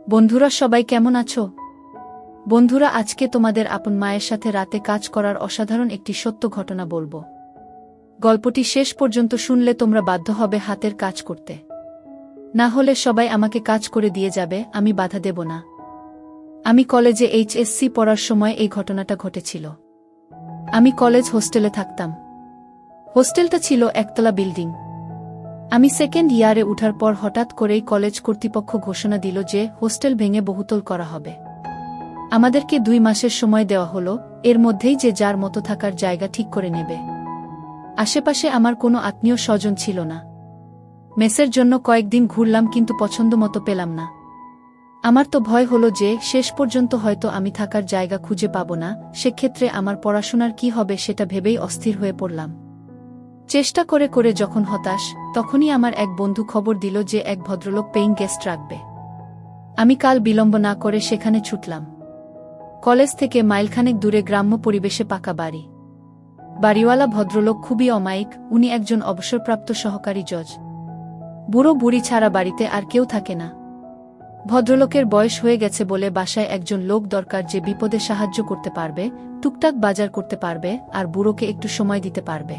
বন্ধুরা সবাই কেমন আছো? বন্ধুরা আজকে তোমাদের আপন মায়ের সাথে রাতে কাজ করার অসাধারণ একটি সত্য ঘটনা বলবো। গল্পটি শেষ পর্যন্ত শুনলে তোমরা বাধ্য হবে হাতের কাজ করতে। না হলে সবাই আমাকে কাজ করে দিয়ে যাবে, আমি বাধা দেব না। আমি কলেজে HSC পড়ার সময় এই ঘটনাটা ঘটেছিল। আমি কলেজ হোস্টেলে থাকতাম। হোস্টেলটা ছিল একতলা বিল্ডিং। আমি সেকেন্ড ইয়ারে উঠার পর হঠাৎ করেই কলেজ কর্তৃপক্ষ ঘোষণা দিল যে হোস্টেল ভেঙে বহুতল করা হবে। আমাদেরকে 2 মাসের সময় দেওয়া হলো, এর মধ্যেই যে যার মতো থাকার জায়গা ঠিক করে নেবে। আশেপাশে আমার কোনো আত্মীয় স্বজন ছিল না। মেসের জন্য কয়েকদিন ঘুরলাম কিন্তু পছন্দ মতো পেলাম না। আমার তো ভয় হলো যে শেষ পর্যন্ত হয়তো আমি থাকার জায়গা খুঁজে পাব না, সেক্ষেত্রে আমার পড়াশোনার কি হবে সেটা ভেবেই অস্থির হয়ে পড়লাম। চেষ্টা করে করে যখন হতাশ, তখনই আমার এক বন্ধু খবর দিল যে এক ভদ্রলোক পেইং গেস্ট রাখবে। আমি কাল বিলম্ব না করে সেখানে ছুটলাম। কলেজ থেকে মাইলখানেক দূরে গ্রাম্য পরিবেশে পাকা বাড়ি। বাড়িওয়ালা ভদ্রলোক খুবই অমায়িক, উনি একজন অবসরপ্রাপ্ত সহকারী জজ। বুড়ো বুড়ি ছাড়া বাড়িতে আর কেউ থাকে না। ভদ্রলোকের বয়স হয়ে গেছে বলে বাসায় একজন লোক দরকার যে বিপদে সাহায্য করতে পারবে, টুকটাক বাজার করতে পারবে আর বুড়োকে একটু সময় দিতে পারবে।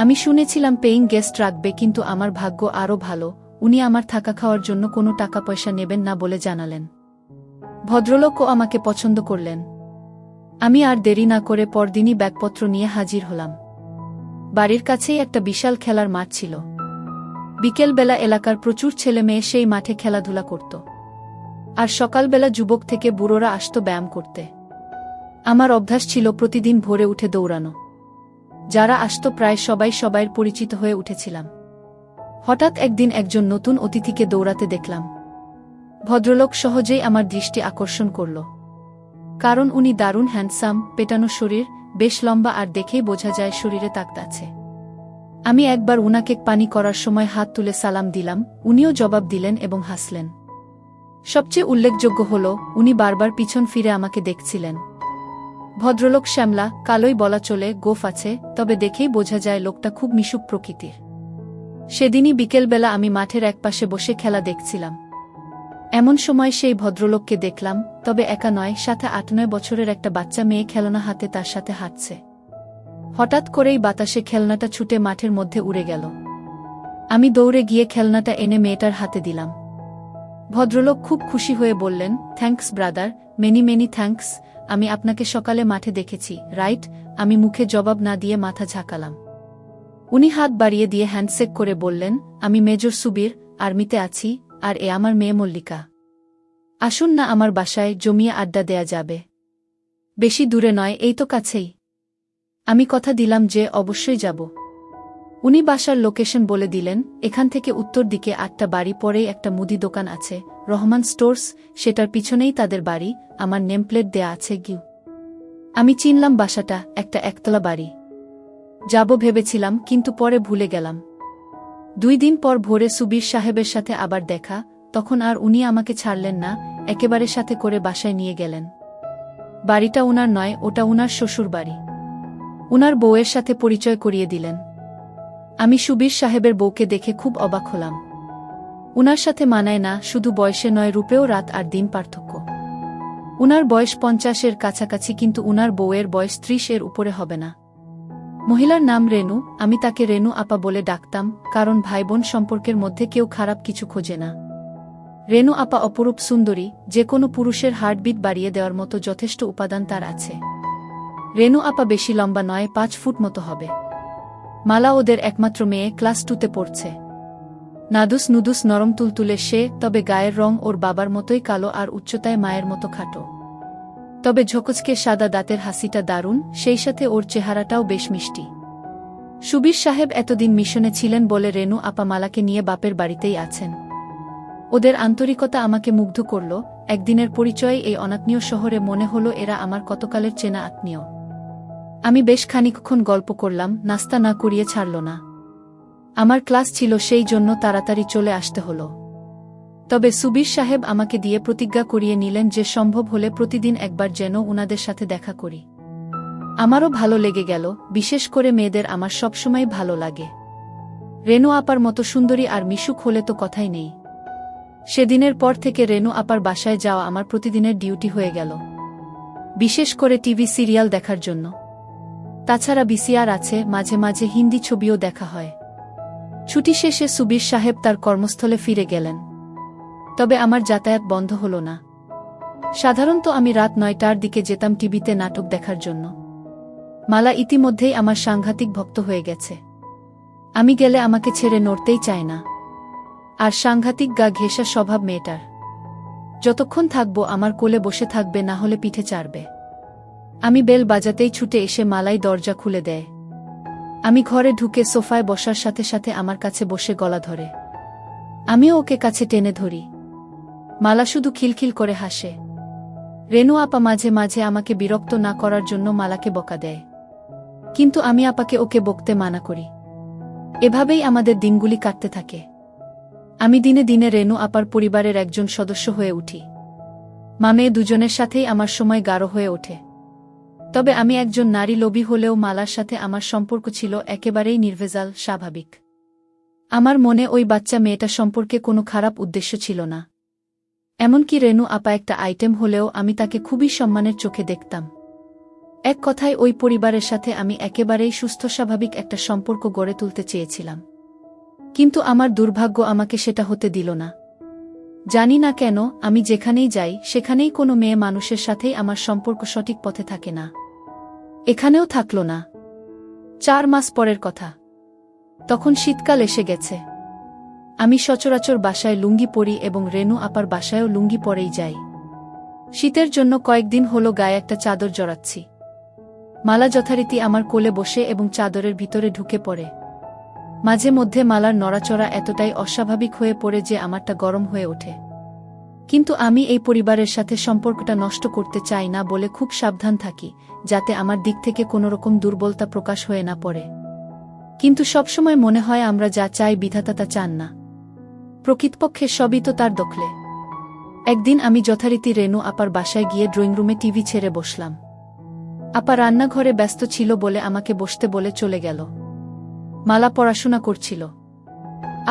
আমি শুনেছিলাম পেইং গেস্ট রাখবে, কিন্তু আমার ভাগ্য আরও ভালো, উনি আমার থাকা খাওয়ার জন্য কোনো টাকা পয়সা নেবেন না বলে জানালেন। ভদ্রলোকও আমাকে পছন্দ করলেন। আমি আর দেরি না করে পরদিনই ব্যাগপত্র নিয়ে হাজির হলাম। বাড়ির কাছেই একটা বিশাল খেলার মাঠ ছিল। বিকেলবেলা এলাকার প্রচুর ছেলে মেয়ে সেই মাঠে খেলাধুলা করত। আর সকালবেলা যুবক থেকে বুড়োরা আসত ব্যায়াম করতে। আমার অভ্যাস ছিল প্রতিদিন ভোরে উঠে দৌড়ানো। যারা আসত প্রায় সবাই সবাইয়ের পরিচিত হয়ে উঠেছিলাম। হঠাৎ একদিন একজন নতুন অতিথিকে দৌড়াতে দেখলাম। ভদ্রলোক সহজেই আমার দৃষ্টি আকর্ষণ করল। কারণ উনি দারুণ হ্যান্ডসাম, পেটানো শরীর, বেশ লম্বা আর দেখেই বোঝা যায় শরীরে তাকত আছে। আমি একবার উনাকে পানি করার সময় হাত তুলে সালাম দিলাম, উনিও জবাব দিলেন এবং হাসলেন। সবচেয়ে উল্লেখযোগ্য হল উনি বারবার পিছন ফিরে আমাকে দেখছিলেন। ভদ্রলোক শ্যামলা, কালোই বলা চলে, গোঁফ আছে, তবে দেখেই বোঝা যায় লোকটা খুব মিশুক প্রকৃতির। সেদিনই বিকেলবেলা আমি মাঠের একপাশে বসে খেলা দেখছিলাম। এমন সময় সেই ভদ্রলোককে দেখলাম, তবে একা নয়, সাথে 8-9 বছরের একটা বাচ্চা মেয়ে খেলনা হাতে তার সাথে হাঁটছে। হঠাৎ করেই বাতাসে খেলনাটা ছুটে মাঠের মধ্যে উড়ে গেল। আমি দৌড়ে গিয়ে খেলনাটা এনে মেয়েটার হাতে দিলাম। ভদ্রলোক খুব খুশি হয়ে বললেন, thanks brother, many many thanks. আমি আপনাকে সকালে মাঠে দেখেছি, রাইট? আমি মুখে জবাব না দিয়ে মাথা ঝাঁকালাম। উনি হাত বাড়িয়ে দিয়ে হ্যান্ডশেক করে বললেন, আমি মেজর সুবীর, আর্মিতে আছি, আর এ আমার মেয়ে মল্লিকা। আসুন না আমার বাসায়, জমিয়ে আড্ডা দেয়া যাবে। বেশি দূরে নয়, এই তো কাছেই। আমি কথা দিলাম যে অবশ্যই যাব। উনি বাসার লোকেশন বলে দিলেন, এখান থেকে উত্তর দিকে 8টা বাড়ি পরেই একটা মুদি দোকান আছে, রহমান স্টোর্স, সেটার পিছনেই তাদের বাড়ি, আমার নেমপ্লেট দেয়া আছে গিউ। আমি চিনলাম বাসাটা, একটা একতলা বাড়ি। যাব ভেবেছিলাম, কিন্তু পরে ভুলে গেলাম। 2 দিন পর ভোরে সুবীর সাহেবের সাথে আবার দেখা, তখন আর উনি আমাকে ছাড়লেন না, একেবারে সাথে করে বাসায় নিয়ে গেলেন। বাড়িটা উনার নয়, ওটা উনার শ্বশুর বাড়ি। উনার বউয়ের সাথে পরিচয় করিয়ে দিলেন। আমি সুবীর সাহেবের বউকে দেখে খুব অবাক হলাম। উনার সাথে মানায় না, শুধু বয়সে নয়, রূপেও রাত আর দিন পার্থক্য। উনার বয়স 50-এর কাছাকাছি, কিন্তু উনার বউয়ের বয়স 30-এর উপরে হবে না। মহিলার নাম রেনু, আমি তাকে রেনু আপা বলে ডাকতাম, কারণ ভাই বোন সম্পর্কের মধ্যে কেউ খারাপ কিছু খোঁজে না। রেনু আপা অপরূপ সুন্দরী, যে কোনো পুরুষের হার্টবিট বাড়িয়ে দেওয়ার মতো যথেষ্ট উপাদান তার আছে। রেনু আপা বেশি লম্বা নয়, 5 ফুট মতো হবে। মালা ওদের একমাত্র মেয়ে, ক্লাস 2-তে পড়ছে। নাদুস নুদুস নরম তুলতুলে সে, তবে গায়ের রং ওর বাবার মতোই কালো আর উচ্চতায় মায়ের মতো খাটো। তবে ঝকঝকে সাদা দাঁতের হাসিটা দারুণ, সেই সাথে ওর চেহারাটাও বেশ মিষ্টি। সুবীর সাহেব এতদিন মিশনে ছিলেন বলে রেনু আপা মালাকে নিয়ে বাপের বাড়িতেই আছেন। ওদের আন্তরিকতা আমাকে মুগ্ধ করল। একদিনের পরিচয়ে এই অনাত্মীয় শহরে মনে হলো এরা আমার কতকালের চেনা আত্মীয়। আমি বেশ খানিকক্ষণ গল্প করলাম, নাস্তা না করিয়ে ছাড়ল না। আমার ক্লাস ছিল, সেই জন্য তাড়াতাড়ি চলে আসতে হলো। তবে সুবীর সাহেব আমাকে দিয়ে প্রতিজ্ঞা করিয়ে নিলেন যে সম্ভব হলে প্রতিদিন একবার যেন উনাদের সাথে দেখা করি। আমারও ভালো লেগে গেল, বিশেষ করে মেয়েদের আমার সবসময় ভালো লাগে। রেনু আপার মতো সুন্দরী আর মিশুক হলে তো কথাই নেই। সেদিনের পর থেকে রেনু আপার বাসায় যাওয়া আমার প্রতিদিনের ডিউটি হয়ে গেল, বিশেষ করে টিভি সিরিয়াল দেখার জন্য। তাছাড়া ভিসিআর আছে, মাঝে মাঝে হিন্দি ছবিও দেখা হয়। ছুটি শেষে সুবীর সাহেব তার কর্মস্থলে ফিরে গেলেন, তবে আমার যাতায়াত বন্ধ হল না। সাধারণত আমি রাত 9টার দিকে যেতাম টিভিতে নাটক দেখার জন্য। মালা ইতিমধ্যেই আমার সাংঘাতিক ভক্ত হয়ে গেছে। আমি গেলে আমাকে ছেড়ে নড়তেই চায় না। আর সাংঘাতিক গা ঘেঁষা স্বভাব মেয়েটার। যতক্ষণ থাকবো আমার কোলে বসে থাকবে, না হলে পিঠে চাড়বে। আমি বেল বাজাতেই ছুটে এসে মালাই দরজা খুলে দেয়। আমি ঘরে ঢুকে সোফায় বসার সাথে সাথে আমার কাছে বসে গলা ধরে। আমিও ওকে কাছে টেনে ধরি। মালা শুধু খিলখিল করে হাসে। রেনু আপা মাঝে মাঝে আমাকে বিরক্ত না করার জন্য মালাকে বকা দেয়, কিন্তু আমি আপাকে ওকে বকতে মানা করি। এভাবেই আমাদের দিনগুলি কাটতে থাকে। আমি দিনে দিনে রেনু আপার পরিবারের একজন সদস্য হয়ে উঠি। মেয়ে দুজনের সাথেই আমার সময় গাঢ় হয়ে ওঠে। তবে আমি একজন নারী লোভী হলেও মালার সাথে আমার সম্পর্ক ছিল একেবারেই নির্ভেজাল, স্বাভাবিক। আমার মনে ওই বাচ্চা মেয়েটা সম্পর্কে কোনো খারাপ উদ্দেশ্য ছিল না। এমনকি রেনু আপা একটা আইটেম হলেও আমি তাকে খুবই সম্মানের চোখে দেখতাম। এক কথায় ওই পরিবারের সাথে আমি একেবারেই সুস্থ স্বাভাবিক একটা সম্পর্ক গড়ে তুলতে চেয়েছিলাম। কিন্তু আমার দুর্ভাগ্য আমাকে সেটা হতে দিল না। জানি না কেন, আমি যেখানেই যাই সেখানেই কোনো মেয়ে মানুষের সাথেই আমার সম্পর্ক সঠিক পথে থাকে না। এখানেও থাকল না। 4 মাস পরের কথা। তখন শীতকাল এসে গেছে। আমি সচরাচর বাসায় লুঙ্গি পরি এবং রেনু আপার বাসায়ও লুঙ্গি পরেই যাই। শীতের জন্য কয়েকদিন হলো গায়ে একটা চাদর জড়াচ্ছি। মালা যথারীতি আমার কোলে বসে এবং চাদরের ভিতরে ঢুকে পড়ে। মাঝে মধ্যে মালার নড়াচড়া এতটাই অস্বাভাবিক হয়ে পড়ে যে আমারটা গরম হয়ে ওঠে। কিন্তু আমি এই পরিবারের সাথে সম্পর্কটা নষ্ট করতে চাই না বলে খুব সাবধান থাকি, যাতে আমার দিক থেকে কোনোরকম দুর্বলতা প্রকাশ হয়ে না পড়ে। কিন্তু সবসময় মনে হয় আমরা যা চাই বিধাতা তা চান না। প্রকৃতপক্ষে সবই তো তার দখলে। একদিন আমি যথারীতি রেনু আপার বাসায় গিয়ে ড্রয়িং রুমে টিভি ছেড়ে বসলাম। আপা রান্নাঘরে ব্যস্ত ছিল বলে আমাকে বসতে বলে চলে গেল। মালা পড়াশোনা করছিল।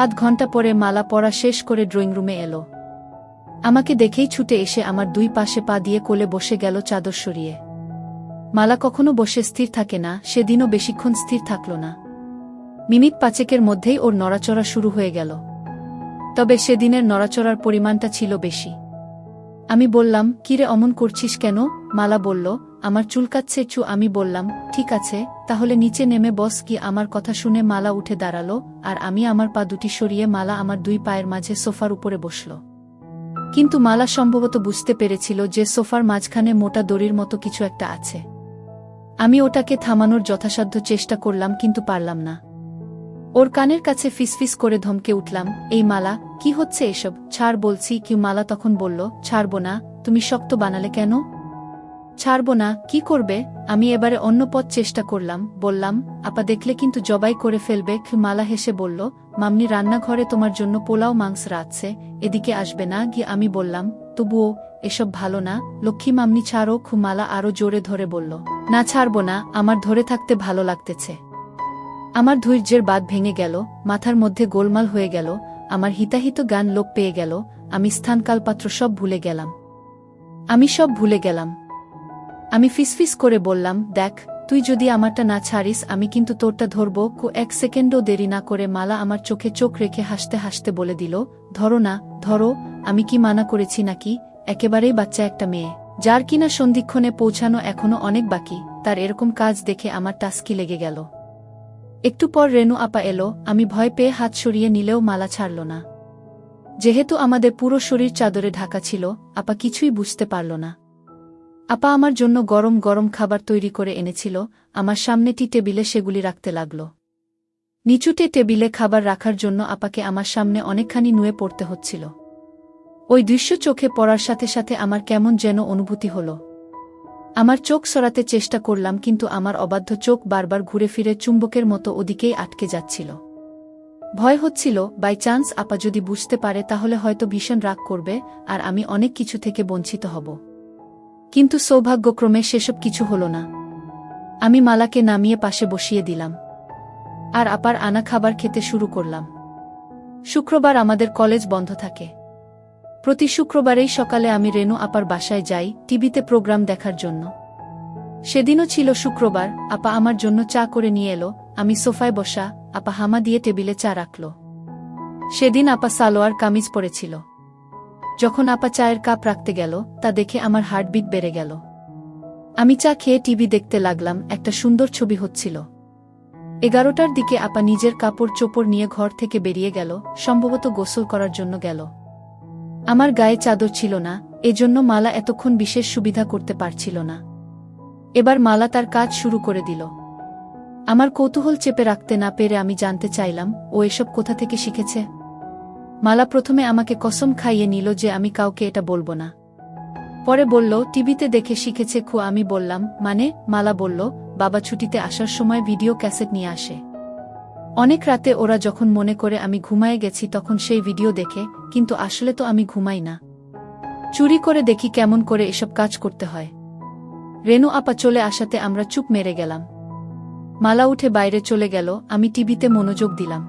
আধ ঘন্টা পরে মালা পড়া শেষ করে ড্রয়িং রুমে এলো। আমাকে দেখেই ছুটে এসে আমার 2 পাশে পা দিয়ে কোলে বসে গেল চাদর সরিয়ে। মালা কখনো বসে স্থির থাকে না, সেদিনও বেশিক্ষণ স্থির থাকল না। মিনিট 5 মধ্যেই ওর নড়াচড়া শুরু হয়ে গেল। তবে সেদিনের নড়াচড়ার পরিমাণটা ছিল বেশি। আমি বললাম, কিরে অমন করছিস কেন? মালা বলল, আমার চুলকাচ্ছে চু। আমি বললাম, ঠিক আছে, তাহলে নিচে নেমে বস। কি আমার কথা শুনে মালা উঠে দাঁড়ালো, আর আমি আমার পা দুটি সরিয়ে মালা আমার 2 পায়ের মাঝে সোফার উপরে বসল। কিন্তু মালা সম্ভবত বুঝতে পেরেছিল যে সোফার মাঝখানে মোটা দড়ির মতো কিছু একটা আছে। আমি ওটাকে থামানোর যথাসাধ্য চেষ্টা করলাম, কিন্তু পারলাম না। ওর কানের কাছে ফিসফিস করে ধমকে উঠলাম, এই মালা, কি হচ্ছে এসব? ছাড় বলছি। কি? মালা তখন বলল, ছাড়ব না। তুমি শক্ত বানালে কেন? ছাড়ব না। কি করবে? আমি এবারে অন্য পথ চেষ্টা করলাম। বললাম, আপা দেখলে কিন্তু জবাই করে ফেলবে। মালা হেসে বলল, মামনি রান্নাঘরে তোমার জন্য পোলাও মাংস রাঁধছে, এদিকে আসবে না? গিয়ে আমি বললাম, তবুও এসব ভালো না লক্ষ্মী মামনি, ছাড়ো। মালা আরো জোরে ধরে বলল, না ছাড়ব না, আমার ধরে থাকতে ভালো লাগতেছে। আমার ধৈর্যের বাঁধ ভেঙে গেল, মাথার মধ্যে গোলমাল হয়ে গেল, আমার হিতাহিত গান লোপ পেয়ে গেল। আমি স্থানকালপাত্র সব ভুলে গেলাম। সব ভুলে গেলাম। আমি ফিসফিস করে বললাম, দেখ, তুই যদি আমারটা না ছাড়িস আমি কিন্তু তোরটা ধরব। 1 সেকেন্ডও দেরি না করে মালা আমার চোখে চোখ রেখে হাসতে হাসতে বলে দিল, ধরো না, ধরো। আমি কি মানা করেছি নাকি? একেবারেই বাচ্চা একটা মেয়ে, যার কিনা সন্ধিক্ষণে পৌঁছানো এখনো অনেক বাকি, তার এরকম কাজ দেখে আমার টাস্কি লেগে গেল। একটু পর রেনু আপা এলো। আমি ভয় পেয়ে হাত সরিয়ে নিলেও মালা ছাড়ল না। যেহেতু আমাদের পুরো শরীর চাদরে ঢাকা ছিল, আপা কিছুই বুঝতে পারল না। আপা আমার জন্য গরম গরম খাবার তৈরি করে এনেছিল। আমার সামনে টেবিলে সেগুলি রাখতে লাগল। নিচুটে টেবিলে খাবার রাখার জন্য আপাকে আমার সামনে অনেকখানি নুয়ে পড়তে হচ্ছিল। ওই দৃশ্য চোখে পড়ার সাথে সাথে আমার কেমন যেন অনুভূতি হল। আমার চোখ সরাতে চেষ্টা করলাম, কিন্তু আমার অবাধ্য চোখ বারবার ঘুরে ফিরে চুম্বকের মতো ওদিকেই আটকে যাচ্ছিল। ভয় হচ্ছিল, বাই চান্স আপা যদি বুঝতে পারে তাহলে হয়তো ভীষণ রাগ করবে, আর আমি অনেক কিছু থেকে বঞ্চিত হব। কিন্তু সৌভাগ্যক্রমে সেসব কিছু হল না। আমি মালাকে নামিয়ে পাশে বসিয়ে দিলাম, আর আপার আনা খাবার খেতে শুরু করলাম। শুক্রবার আমাদের কলেজ বন্ধ থাকে। প্রতি শুক্রবারেই সকালে আমি রেনু আপার বাসায় যাই টিভিতে প্রোগ্রাম দেখার জন্য। সেদিনও ছিল শুক্রবার। আপা আমার জন্য চা করে নিয়ে এলো। আমি সোফায় বসা, আপা হামা দিয়ে টেবিলে চা রাখল। সেদিন আপা সালোয়ার কামিজ পরেছিল। যখন আপা চায়ের কাপ রাখতে গেল, তা দেখে আমার হার্টবিট বেড়ে গেল। আমি চা খেয়ে টিভি দেখতে লাগলাম। একটা সুন্দর ছবি হচ্ছিল। 11টার দিকে আপা নিজের কাপড় চোপড় নিয়ে ঘর থেকে বেরিয়ে গেল, সম্ভবত গোসল করার জন্য গেল। আমার গায়ে চাদর ছিল না, এজন্য মালা এতক্ষণ বিশেষ সুবিধা করতে পারছিল না। এবার মালা তার কাজ শুরু করে দিল। আমার কৌতূহল চেপে রাখতে না পেরে আমি জানতে চাইলাম, ও এসব কোথা থেকে শিখেছে। মালা প্রথমে আমাকে কসম খাইয়ে নিল যে আমি কাউকে এটা বলবো না। পরে বলল টিভিতে দেখে শিখেছে। আমি বললাম মানে? মালা বলল, বাবা ছুটিতে আসার সময় ভিডিও ক্যাসেট নিয়ে আসে। অনেক রাতে ওরা যখন মনে করে আমি ঘুমায়ে গেছি তখন সেই ভিডিও দেখে, কিন্তু আসলে তো আমি ঘুমাই না। চুরি করে দেখি কেমন করে এসব কাজ করতে হয়। রেনু আপা চলে আসাতে আমরা চুপ মেরে গেলাম। মালা উঠে বাইরে চলে গেল। আমি টিভিতে মনোযোগ দিলাম।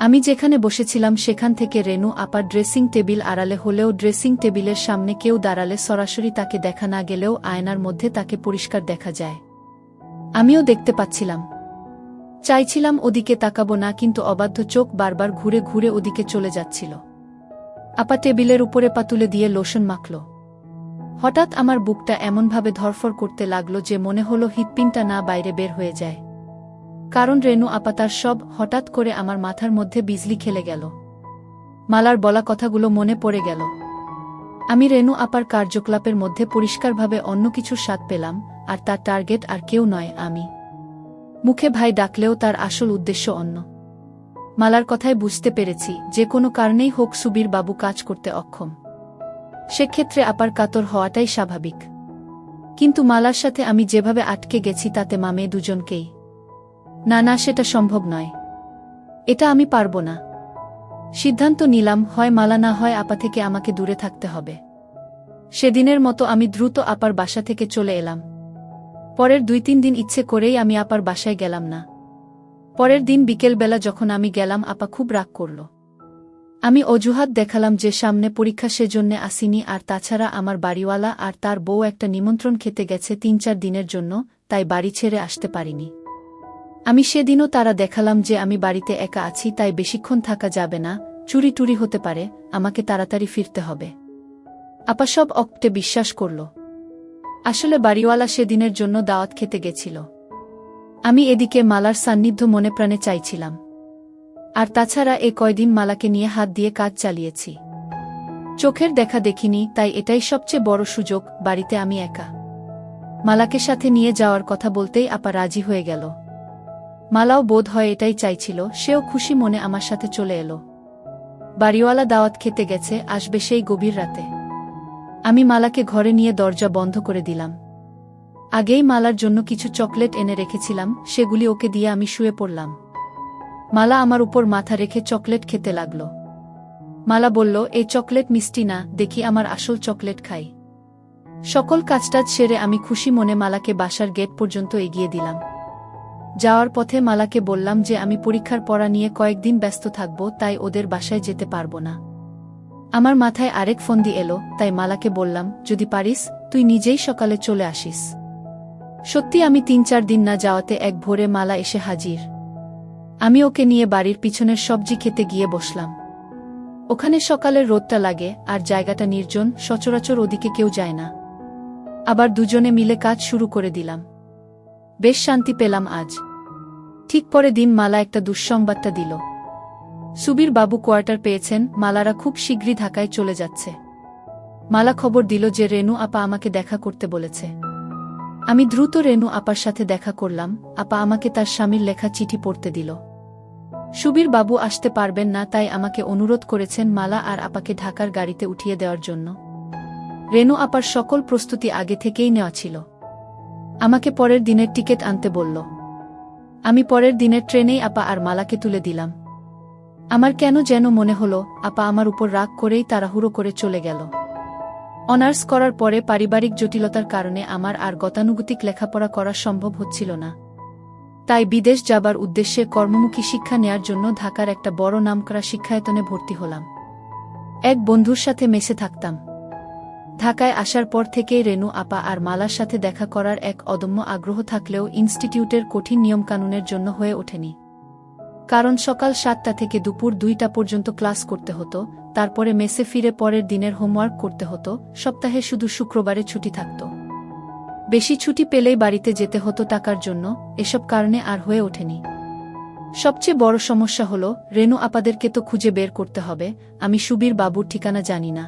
আমি যেখানে বসেছিলাম সেখান থেকে রেনু আপার ড্রেসিং টেবিল আড়ালে হলেও ড্রেসিং টেবিলের সামনে কেউ দাঁড়ালে সরাসরি তাকে দেখা না গেলেও আয়নার মধ্যে তাকে পরিষ্কার দেখা যায়। আমিও দেখতে পাচ্ছিলাম। চাইছিলাম ওদিকে তাকাবো না, কিন্তু অবাধ্য চোখ বারবার ঘুরে ঘুরে ওদিকে চলে যাচ্ছিল। আপা টেবিলের উপরে পা তুলে দিয়ে লোশন মাখল। হঠাৎ আমার বুকটা এমনভাবে ধরফর করতে লাগলো যে মনে হলো হৃৎপিণ্ডটা না বাইরে বের হয়ে যায়। কারণ রেনু আপা তার সব হঠাৎ করে আমার মাথার মধ্যে বিজলি খেলে গেল। মালার বলা কথাগুলো মনে পড়ে গেল। আমি রেনু আপার কার্যকলাপের মধ্যে পরিষ্কারভাবে অন্য কিছুর স্বাদ পেলাম, আর তার টার্গেট আর কেউ নয় আমি। মুখে ভাই ডাকলেও তার আসল উদ্দেশ্য অন্য। মালার কথায় বুঝতে পেরেছি যে কোনো কারণেই হোক সুবীর বাবু কাজ করতে অক্ষম। সেক্ষেত্রে আপার কাতর হওয়াটাই স্বাভাবিক। কিন্তু মালার সাথে আমি যেভাবে আটকে গেছি তাতে মামে দুজনকেই। না না, সেটা সম্ভব নয়। এটা আমি পারব না। সিদ্ধান্ত নিলাম, হয় মালা না হয় আপা থেকে আমাকে দূরে থাকতে হবে। সেদিনের মতো আমি দ্রুত আপার বাসা থেকে চলে এলাম। পরের 2-3 দিন ইচ্ছে করেই আমি আপার বাসায় গেলাম না। পরের দিন বিকেলবেলা যখন আমি গেলাম আপা খুব রাগ করল। আমি অজুহাত দেখালাম যে সামনে পরীক্ষা, সেজন্যে আসিনি, আর তাছাড়া আমার বাড়িওয়ালা আর তার বউ একটা নিমন্ত্রণ খেতে গেছে 3-4 দিনের জন্য, তাই বাড়ি ছেড়ে আসতে পারিনি। আমি সেদিনও তারা দেখালাম যে আমি বাড়িতে একা আছি, তাই বেশিক্ষণ থাকা যাবে না, চুরি টুরি হতে পারে, আমাকে তাড়াতাড়ি ফিরতে হবে। আপা সব অকটে বিশ্বাস করল। আসলে বাড়িওয়ালা সেদিনের জন্য দাওয়াত খেতে গেছিল। আমি এদিকে মালার সান্নিধ্য মনে প্রাণে চাইছিলাম। আর তাছাড়া এ কয়দিন মালাকে নিয়ে হাত দিয়ে কাজ চালিয়েছি। চোখের দেখা দেখিনি, তাই এটাই সবচেয়ে বড় সুযোগ। বাড়িতে আমি একা। মালাকে সাথে নিয়ে যাওয়ার কথা বলতেই আপা রাজি হয়ে গেল। মালাও বোধ হয় এটাই চাইছিল, সেও খুশি মনে আমার সাথে চলে এলো। বাড়িওয়ালা দাওয়াত খেতে গেছে, আসবে সেই গভীর রাতে। আমি মালাকে ঘরে নিয়ে দরজা বন্ধ করে দিলাম। আগেই মালার জন্য কিছু চকলেট এনে রেখেছিলাম, সেগুলি ওকে দিয়ে আমি শুয়ে পড়লাম। মালা আমার উপর মাথা রেখে চকলেট খেতে লাগল। মালা বলল, এই চকলেট মিষ্টি না, দেখি আমার আসল চকলেট খাই। সকল কাজটাজ সেরে আমি খুশি মনে মালাকে বাসার গেট পর্যন্ত এগিয়ে দিলাম। যাওয়ার পথে মালাকে বললাম যে আমি পরীক্ষার পড়া নিয়ে কয়েকদিন ব্যস্ত থাকব, তাই ওদের বাসায় যেতে পারবো না। আমার মাথায় আরেক ফন্দি এলো, তাই মালাকে বললাম, যদি পারিস তুই নিজেই সকালে চলে আসিস। সত্যি আমি 3-4 দিন না যাওয়াতে এক ভোরে মালা এসে হাজির। আমি ওকে নিয়ে বাড়ির পিছনের সবজি খেতে গিয়ে বসলাম। ওখানে সকালের রোদটা লাগে, আর জায়গাটা নির্জন, সচরাচর ওদিকে কেউ যায় না। আবার দুজনে মিলে কাজ শুরু করে দিলাম। বেশ শান্তি পেলাম আজ। ঠিক পরে দিন মালা একটা দুঃসংবাদটা দিল। সুবীর বাবু কোয়ার্টার পেয়েছেন, মালারা খুব শীঘ্রই ঢাকায় চলে যাচ্ছে। মালা খবর দিল যে রেনু আপা আমাকে দেখা করতে বলেছে। আমি দ্রুত রেনু আপার সাথে দেখা করলাম। আপা আমাকে তার স্বামীর লেখা চিঠি পড়তে দিল। সুবীর বাবু আসতে পারবেন না, তাই আমাকে অনুরোধ করেছেন মালা আর আপাকে ঢাকার গাড়িতে উঠিয়ে দেওয়ার জন্য। রেনু আপার সকল প্রস্তুতি আগে থেকেই নেওয়া ছিল। আমাকে পরের দিনের টিকিট আনতে বলল। আমি পরের দিনের ট্রেনেই আপা আর মালাকে তুলে দিলাম। আমার কেন যেন মনে হলো আপা আমার উপর রাগ করেই তাড়াহুড়ো করে চলে গেল। অনার্স করার পরে পারিবারিক জটিলতার কারণে আমার আর গতানুগতিক লেখাপড়া করা সম্ভব হচ্ছিল না। তাই বিদেশ যাবার উদ্দেশ্যে কর্মমুখী শিক্ষা নেয়ার জন্য ঢাকার একটা বড় নামকরা শিক্ষায়তনে ভর্তি হলাম। এক বন্ধুর সাথে মেশে থাকতাম। ঢাকায় আসার পর থেকেই রেনু আপা আর মালার সাথে দেখা করার এক অদম্য আগ্রহ থাকলেও ইনস্টিটিউটের কঠিন নিয়মকানুনের জন্য হয়ে ওঠেনি। কারণ সকাল 7টা থেকে দুপুর 2টা পর্যন্ত ক্লাস করতে হতো, তারপরে মেসে ফিরে পরের দিনের হোমওয়ার্ক করতে হতো, সপ্তাহে শুধু শুক্রবারে ছুটি থাকত। বেশি ছুটি পেলেই বাড়িতে যেতে হতো টাকার জন্য, এসব কারণে আর হয়ে ওঠেনি। সবচেয়ে বড় সমস্যা হলো, রেনু আপাদেরকে তো খুঁজে বের করতে হবে, আমি সুবীর বাবুর ঠিকানা জানি না।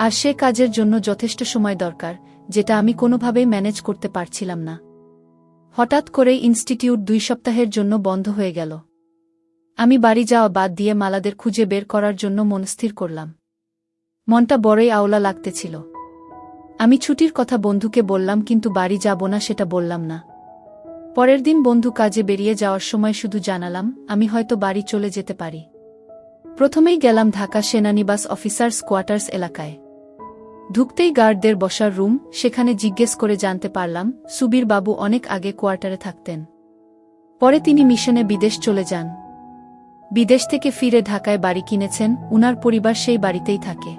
আর সে কাজের জন্য যথেষ্ট সময় দরকার, যেটা আমি কোনোভাবেই ম্যানেজ করতে পারছিলাম না। হঠাৎ করেই ইনস্টিটিউট 2 সপ্তাহের জন্য বন্ধ হয়ে গেল। আমি বাড়ি যাওয়া বাদ দিয়ে মালাদের খুঁজে বের করার জন্য মনস্থির করলাম। মনটা বড়ই আওলা লাগতেছিল। আমি ছুটির কথা বন্ধুকে বললাম, কিন্তু বাড়ি যাব না সেটা বললাম না। পরের দিন বন্ধু কাজে বেরিয়ে যাওয়ার সময় শুধু জানালাম, আমি হয়তো বাড়ি চলে যেতে পারি। প্রথমেই গেলাম ঢাকা সেনানিবাস অফিসার্স কোয়ার্টার্স এলাকায়। ঢুকতেই গার্ডদের বসার রুম, সেখানে জিজ্ঞেস করে জানতে পারলাম সুবীর বাবু অনেক আগে কোয়ার্টারে থাকতেন। পরে তিনি মিশনে বিদেশ চলে যান। বিদেশ থেকে ফিরে ঢাকায় বাড়ি কিনেছেন, উনার পরিবার সেই বাড়িতেই থাকে।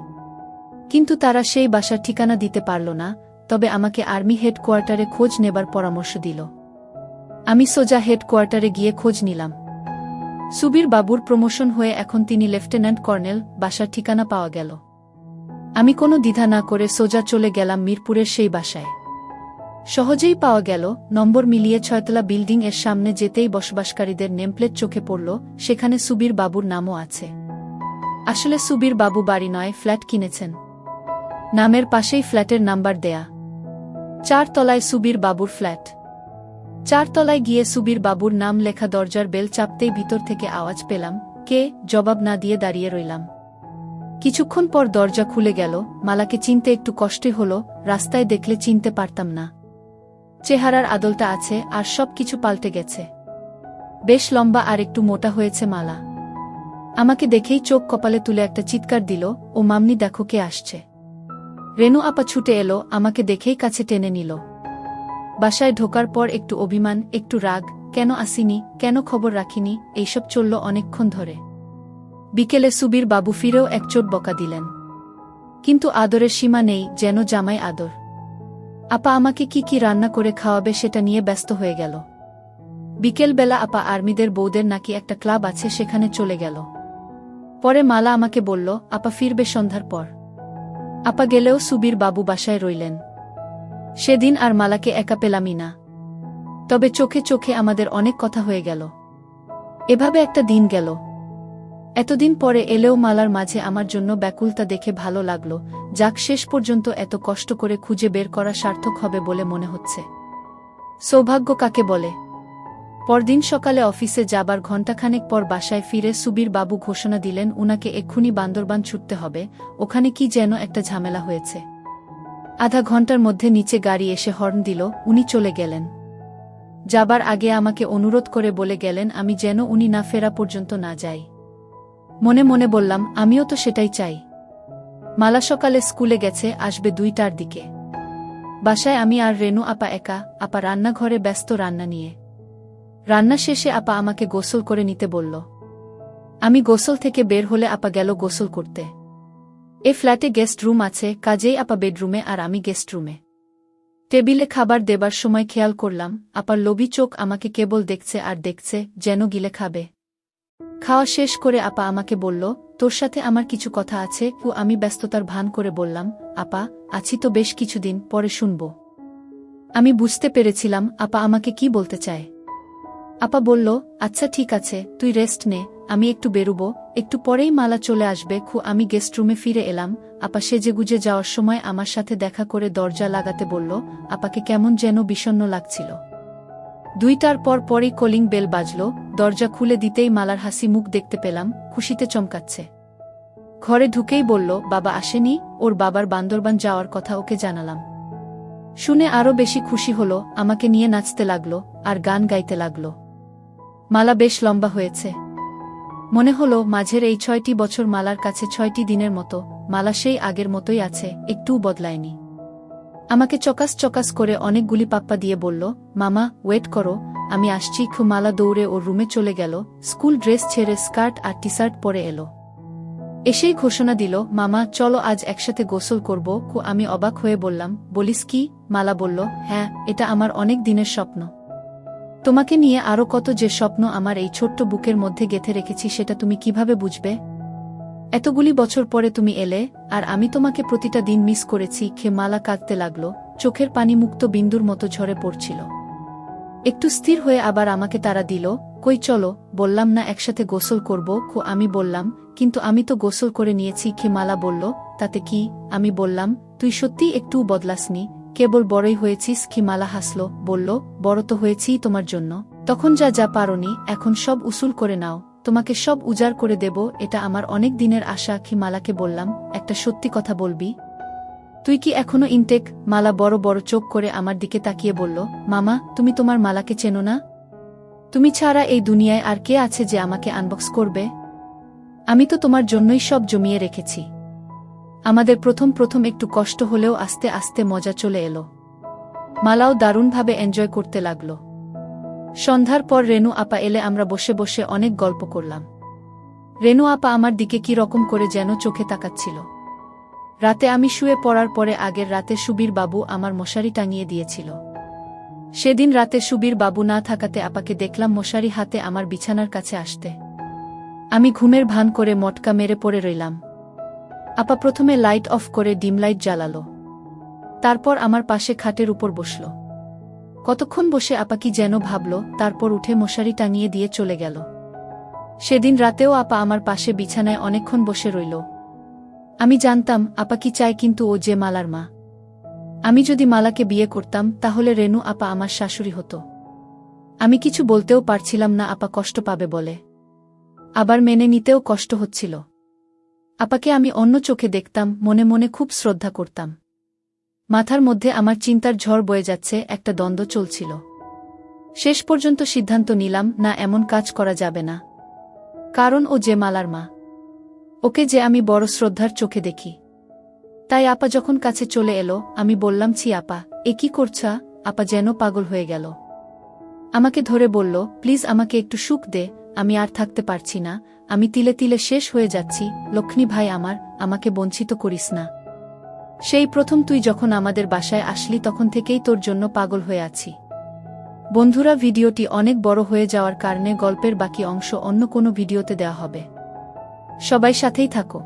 কিন্তু তারা সেই বাসার ঠিকানা দিতে পারল না, তবে আমাকে আর্মি হেডকোয়ার্টারে খোঁজ নেবার পরামর্শ দিল। আমি সোজা হেডকোয়ার্টারে গিয়ে খোঁজ নিলাম। সুবীর বাবুর প্রমোশন হয়ে এখন তিনি লেফটেন্যান্ট কর্নেল, বাসার ঠিকানা পাওয়া গেল। আমি কোনো দ্বিধা না করে সোজা চলে গেলাম মিরপুরের সেই বাসায়। সহজেই পাওয়া গেল, নম্বর মিলিয়ে 6তলা বিল্ডিং এর সামনে যেতেই বসবাসকারীদের নেমপ্লেট চোখে পড়ল, সেখানে সুবীর বাবুর নামও আছে। আসলে সুবীর বাবু বাড়ি নয়, ফ্ল্যাট কিনেছেন। নামের পাশেই ফ্ল্যাটের নাম্বার দেয়া। 4 তলায় সুবীর বাবুর ফ্ল্যাট। 4 তলায় গিয়ে সুবীর বাবুর নাম লেখা দরজার বেল চাপতেই ভিতর থেকে আওয়াজ পেলাম, কে? জবাব না দিয়ে দাঁড়িয়ে রইলাম। কিছুক্ষণ পর দরজা খুলে গেল। মালাকে চিনতে একটু কষ্টই হলো, রাস্তায় দেখলে চিনতে পারতাম না। চেহারার আদলটা আছে, আর সব কিছু পাল্টে গেছে। বেশ লম্বা আর একটু মোটা হয়েছে মালা। আমাকে দেখেই চোখ কপালে তুলে একটা চিৎকার দিল, ও মামনি, দেখো কে আসছে। রেনু আপা ছুটে এলো, আমাকে দেখেই কাছে টেনে নিল। বাসায় ঢোকার পর একটু অভিমান, একটু রাগ, কেন আসিনি, কেন খবর রাখিনি, এইসব চলল অনেকক্ষণ ধরে। বিকেলে সুবীর বাবু ফিরেও এক চোট বকা দিলেন। কিন্তু আদরের সীমা নেই, যেন জামাই আদর। আপা আমাকে কি কি রান্না করে খাওয়াবে সেটা নিয়ে ব্যস্ত হয়ে গেল। বিকেলবেলা আপা আর্মিদের বউদের নাকি একটা ক্লাব আছে, সেখানে চলে গেল। পরে মালা আমাকে বলল, আপা ফিরবে সন্ধ্যার পর। আপা গেলেও সুবীর বাবু বাসায় রইলেন। সেদিন আর মালাকে একা পেলামই না। তবে চোখে চোখে আমাদের অনেক কথা হয়ে গেল। এভাবে একটা দিন গেল। এতদিন পরে এলেও মালার মাঝে আমার জন্য ব্যাকুলতা দেখে ভালো লাগলো। যাক, শেষ পর্যন্ত এত কষ্ট করে খুঁজে বের করা সার্থক হবে বলে মনে হচ্ছে। সৌভাগ্য কাকে বলে। পরদিন সকালে অফিসে যাবার ঘণ্টাখানেক পর বাসায় ফিরে সুবীর বাবু ঘোষণা দিলেন উনাকে এক্ষুনি বান্দরবান ছুটতে হবে, ওখানে কি যেন একটা ঝামেলা হয়েছে। আধা ঘন্টার মধ্যে নিচে গাড়ি এসে হর্ন দিল, উনি চলে গেলেন। যাবার আগে আমাকে অনুরোধ করে বলে গেলেন আমি যেন উনি না ফেরা পর্যন্ত না যাই। মনে মনে বললাম, আমিও তো সেটাই চাই। মালা সকালে স্কুলে গেছে, আসবে 2টার দিকে। বাসায় আমি আর রেনু আপা একা, আপা রান্নাঘরে ব্যস্ত রান্না নিয়ে। রান্না শেষে আপা আমাকে গোসল করে নিতে বলল। আমি গোসল থেকে বের হলে আপা গেল গোসল করতে। এ ফ্ল্যাটে গেস্ট রুম আছে, কাজেই আপা বেডরুমে আর আমি গেস্ট রুমে। টেবিলে খাবার দেবার সময় খেয়াল করলাম, আপার লোভী চোখ আমাকে কেবল দেখছে আর দেখছে, যেন গিলে খাবে। খাওয়া শেষ করে আপা আমাকে বলল, তোর সাথে আমার কিছু কথা আছে। আমি ব্যস্ততার ভান করে বললাম, আপা, আছি তো বেশ কিছুদিন, পরে শুনব। আমি বুঝতে পেরেছিলাম আপা আমাকে কি বলতে চায়। আপা বলল, আচ্ছা ঠিক আছে, তুই রেস্ট নে, আমি একটু বেরুব, একটু পরেই মালা চলে আসবে। আমি গেস্ট রুমে ফিরে এলাম। আপা সেজেগুজে যাওয়ার সময় আমার সাথে দেখা করে দরজা লাগাতে বলল। আপাকে কেমন যেন বিষণ্ণ লাগছিল। 2টার পরই কলিং বেল বাজল। দরজা খুলে দিতেই মালার হাসি মুখ দেখতে পেলাম, খুশিতে চমকাচ্ছে। ঘরে ঢুকেই বলল, বাবা আসেনি, ওর বাবার বান্দরবান যাওয়ার কথা ওকে জানালাম। শুনে আরো বেশি খুশি হলো, আমাকে নিয়ে নাচতে লাগলো আর গান গাইতে লাগলো। মালা বেশ লম্বা হয়েছে। মনে হলো মাঝের এই 6টি বছর মালার কাছে 6টি দিনের মতো। মালা সেই আগের মতোই আছে, একটুও বদলায়নি। আমাকে চকাস চকাস করে অনেকগুলি পাপ্পা দিয়ে বলল, মামা ওয়েট করো, আমি আসছি। মালা দৌড়ে ওর রুমে চলে গেল, স্কুল ড্রেস ছেড়ে স্কার্ট আর টি শার্ট পরে এলো। এসেই ঘোষণা দিল, মামা চলো আজ একসাথে গোসল করব। আমি অবাক হয়ে বললাম, বলিস কি? মালা বলল, হ্যাঁ, এটা আমার অনেক দিনের স্বপ্ন। তোমাকে নিয়ে আরও কত যে স্বপ্ন আমার এই ছোট্ট বুকের মধ্যে গেঁথে রেখেছি সেটা তুমি কিভাবে বুঝবে? এতগুলি বছর পরে তুমি এলে, আর আমি তোমাকে প্রতিটা দিন মিস করেছি। মালা কাঁদতে লাগল, চোখের পানি মুক্ত বিন্দুর মতো ঝরে পড়ছিল। একটু স্থির হয়ে আবার আমাকে তাড়া দিল, কই চলো, বললাম না একসাথে গোসল করব? আমি বললাম, কিন্তু আমি তো গোসল করে নিয়েছি। মালা বলল, তাতে কি? আমি বললাম, তুই সত্যিই একটুও বদলাসনি, কেবল বড়ই হয়েছিস। মালা হাসল, বলল, বড় তো হয়েছিই তোমার জন্য। তখন যা যা পারোনি, এখন সব উসুল করে নাও, তোমাকে সব উজাড় করে দেব, এটা আমার অনেক দিনের আশা। মালাকে বললাম, একটা সত্যি কথা বলবি? তুই কি এখনো ইনটেক? মালা বড় বড় চোখ করে আমার দিকে তাকিয়ে বলল, মামা তুমি তোমার মালাকে চেনো না? তুমি ছাড়া এই দুনিয়ায় আর কে আছে যে আমাকে আনবক্স করবে? আমি তো তোমার জন্যই সব জমিয়ে রেখেছি। আমাদের প্রথম একটু কষ্ট হলেও আস্তে আস্তে মজা চলে এলো। মালাও দারুণভাবে এনজয় করতে লাগল। সন্ধ্যার পর রেনু আপা এলে আমরা বসে বসে অনেক গল্প করলাম। রেনু আপা আমার দিকে কি রকম করে যেন চোখে তাকাচ্ছিল। রাতে আমি শুয়ে পড়ার পরে আগের রাতে সুবীর বাবু আমার মশারি টাঙিয়ে দিয়েছিল। সেদিন রাতে সুবীর বাবু না থাকাতে আপাকে দেখলাম মশারি হাতে আমার বিছানার কাছে আসতে। আমি ঘুমের ভান করে মটকা মেরে পড়ে রইলাম। আপা প্রথমে লাইট অফ করে ডিম লাইট জ্বালালো, তারপর আমার পাশে খাটের উপর বসল। কতক্ষণ বসে আপা কি যেন ভাবল, তারপর উঠে মশারি টাঙিয়ে দিয়ে চলে গেল। সেদিন রাতেও আপা আমার পাশে বিছানায় অনেকক্ষণ বসে রইল। আমি জানতাম আপা কি চায়, কিন্তু ও যে মালার মা। আমি যদি মালাকে বিয়ে করতাম তাহলে রেনু আপা আমার শাশুড়ি হতো। আমি কিছু বলতেও পারছিলাম না আপা কষ্ট পাবে বলে, আবার মেনে নিতেও কষ্ট হচ্ছিল। আপাকে আমি অন্য চোখে দেখতাম, মনে মনে খুব শ্রদ্ধা করতাম। মাথার মধ্যে আমার চিন্তার ঝড় বয়ে যাচ্ছে, একটা দ্বন্দ্ব চলছিল। শেষ পর্যন্ত সিদ্ধান্ত নিলাম, না, এমন কাজ করা যাবে না। কারণ ও যে মালার মা, ওকে যে আমি বড় শ্রদ্ধার চোখে দেখি। তাই আপা যখন কাছে চলে এলো, আমি বললাম, ছি আপা, এ কি করছা? আপা যেন পাগল হয়ে গেল। আমাকে ধরে বলল, প্লিজ আমাকে একটু সুখ দে, আমি আর থাকতে পারছি না, আমি তিলে তিলে শেষ হয়ে যাচ্ছি। লক্ষ্মী ভাই আমার, আমাকে বঞ্চিত করিস না। সেই প্রথম তুই যখন আমাদের বাসায় আসলি তখন থেকেই তোর জন্য পাগল হয়ে আছি। বন্ধুরা, ভিডিওটি অনেক বড় হয়ে যাওয়ার কারণে গল্পের বাকি অংশ অন্য কোনো ভিডিওতে দেওয়া হবে। সবাই সাথেই থাকো।